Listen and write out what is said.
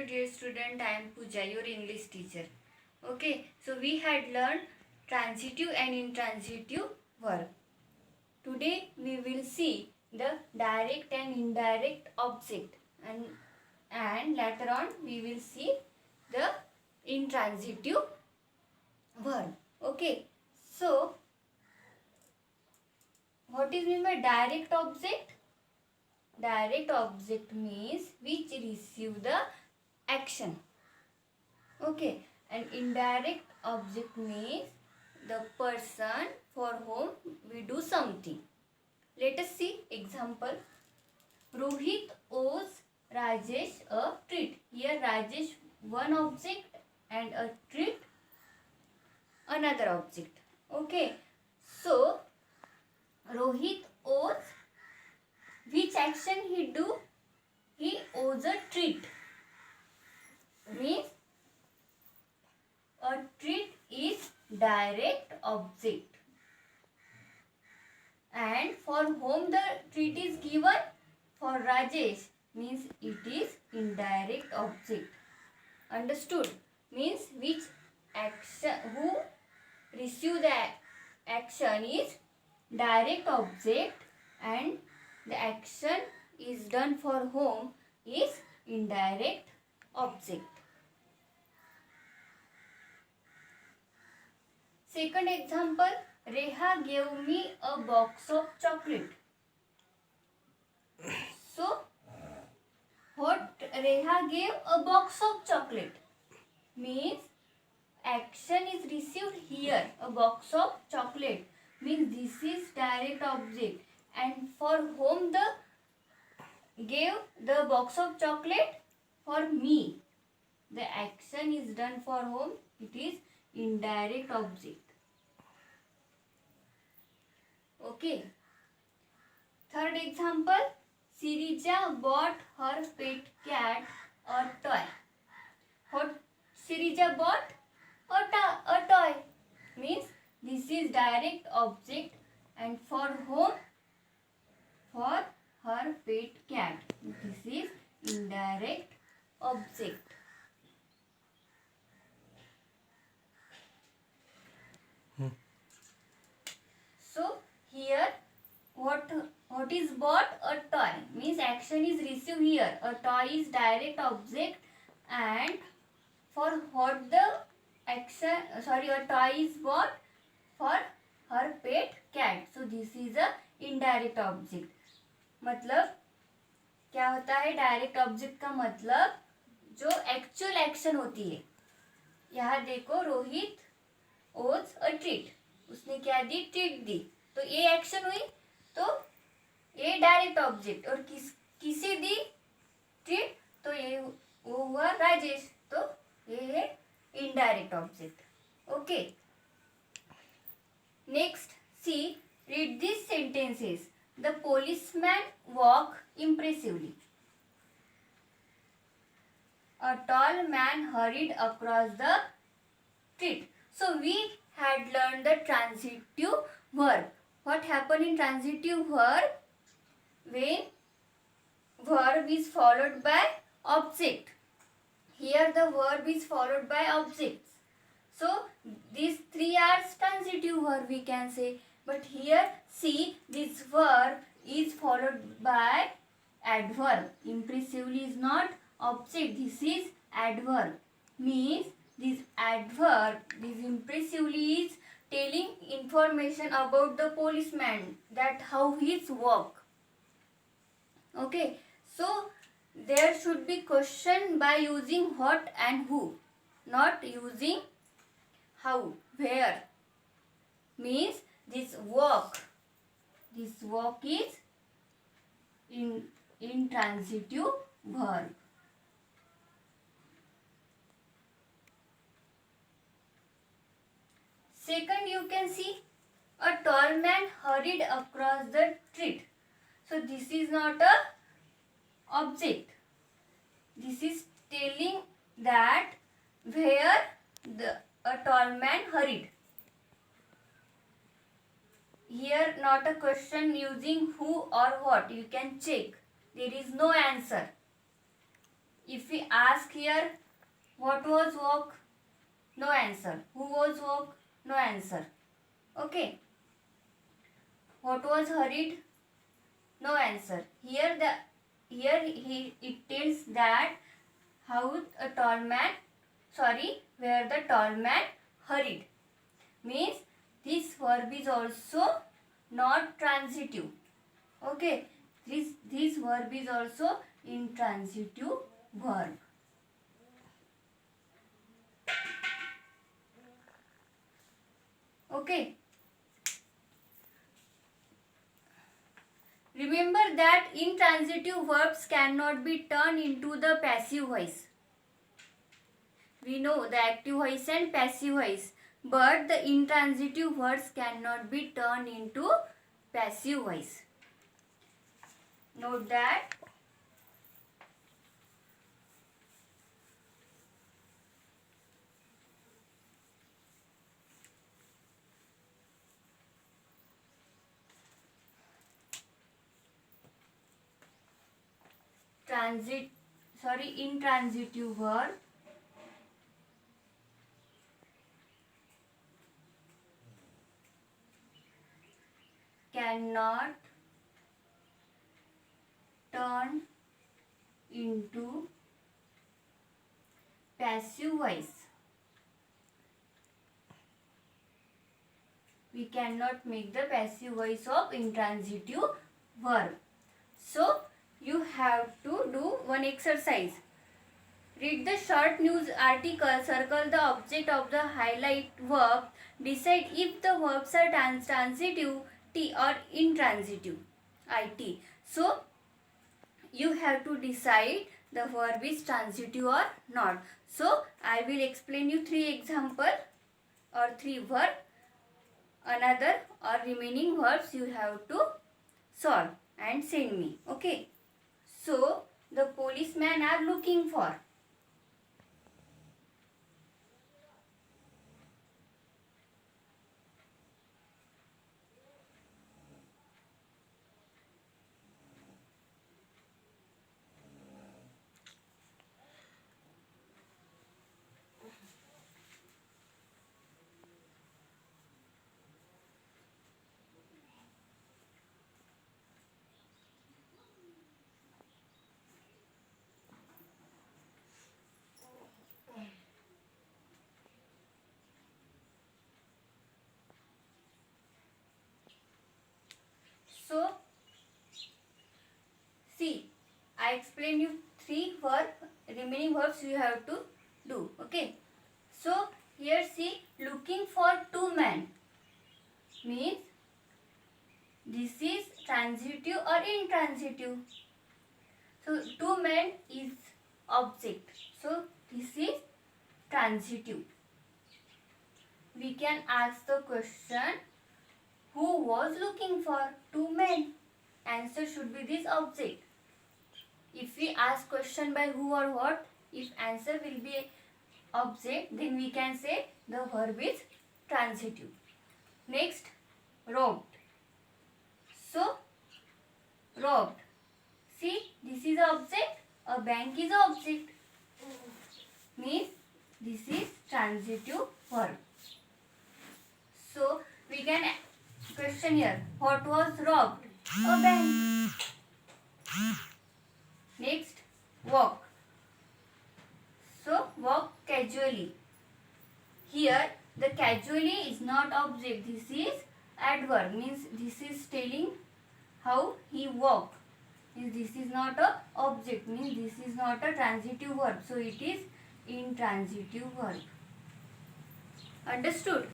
you, dear student. I am Pooja, your English teacher. Okay, so we had learned transitive and intransitive verb. Today we will see the direct and indirect object, and later on we will see the intransitive verb. Okay, so what is meant by direct object? Direct object means which receive the action. Okay, and indirect object means the person for whom we do something. Let us see example. Rohit owes Rajesh a treat. Here Rajesh one object and a treat another object. Okay, so Rohit owes, which action he do? He owes a treat. Means a treat is direct object. And for whom the treat is given? For Rajesh, means it is indirect object. Understood? Means which action, who receive the action is direct object, and the action is done for whom is indirect object. Second example, Reha gave me a box of chocolate. So, what Reha gave? A box of chocolate. Means action is received here. A box of chocolate. Means this is direct object. And for whom the gave the box of chocolate? For me. The action is done for whom? It is indirect object. Okay. Third example, Sirija bought her pet cat a toy. What Sirija bought? A toy. Means this is direct object, and for whom? For her pet cat. This is indirect object. So here what is bought? A toy. Means action is received here. A toy is direct object, and for what the action, a toy is bought? For her pet cat. So this is a indirect object. मतलब क्या होता है direct object का? मतलब जो actual action होती है. यहाँ देखो, रोहित ओज अ ट्रीट. उसने क्या दी? ट्रीट दी. तो ये एक्शन हुई, तो ये डायरेक्ट ऑब्जेक्ट. और किसे दी ट्रीट? तो ये वो हुआ राजेश. तो ये है indirect object. Okay, next C, read this sentences. The policeman walk impressively. A tall man hurried across the street. So we had learned the transitive verb. What happened in transitive verb? When verb is followed by object. Here the verb is followed by objects. So these three are transitive verb, we can say. But here see, this verb is followed by adverb. Impressively is not object. This is adverb. Means this adverb, this impressively is telling information about the policeman, that how his walk. Okay, so there should be question by using what and who, not using how, where. Means this walk is in intransitive verb. Second, you can see a tall man hurried across the street. So this is not a object. This is telling that where a tall man hurried. Here not a question using who or what. You can check. There is no answer. If we ask here, what was walk? No answer. Who was walk? No answer. Okay. What was hurried? No answer. Here it tells that how a tall man, where the tall man hurried. Means this verb is also not transitive. Okay. This verb is also intransitive verb. Okay. Remember that intransitive verbs cannot be turned into the passive voice. We know the active voice and passive voice, but the intransitive words cannot be turned into passive voice. Note that. Intransitive verb cannot turn into passive voice. We cannot make the passive voice of intransitive verb. So, you have to do one exercise. Read the short news article, circle the object of the highlight verb, decide if the verbs are transitive T or intransitive IT. So, you have to decide the verb is transitive or not. So, I will explain you 3 example or 3 verb. Another or remaining verbs you have to solve and send me. Okay. So, the policemen are looking for. So, see, I explain you 3 remaining verbs you have to do. Okay. So, here see, looking for 2 men means this is transitive or intransitive. So, 2 men is object. So, this is transitive. We can ask the question, who was looking for 2 men? Answer should be this object. If we ask question by who or what, if answer will be object, then we can say the verb is transitive. Next, robbed. So, robbed. See, this is object, a bank is object. Means this is transitive verb. So, we can question here, what was robbed? A bank. Next, walk. So, walk casually. Here, the casually is not object. This is adverb. Means this is telling how he walked. This is not a object. Means this is not a transitive verb. So, it is intransitive verb. Understood?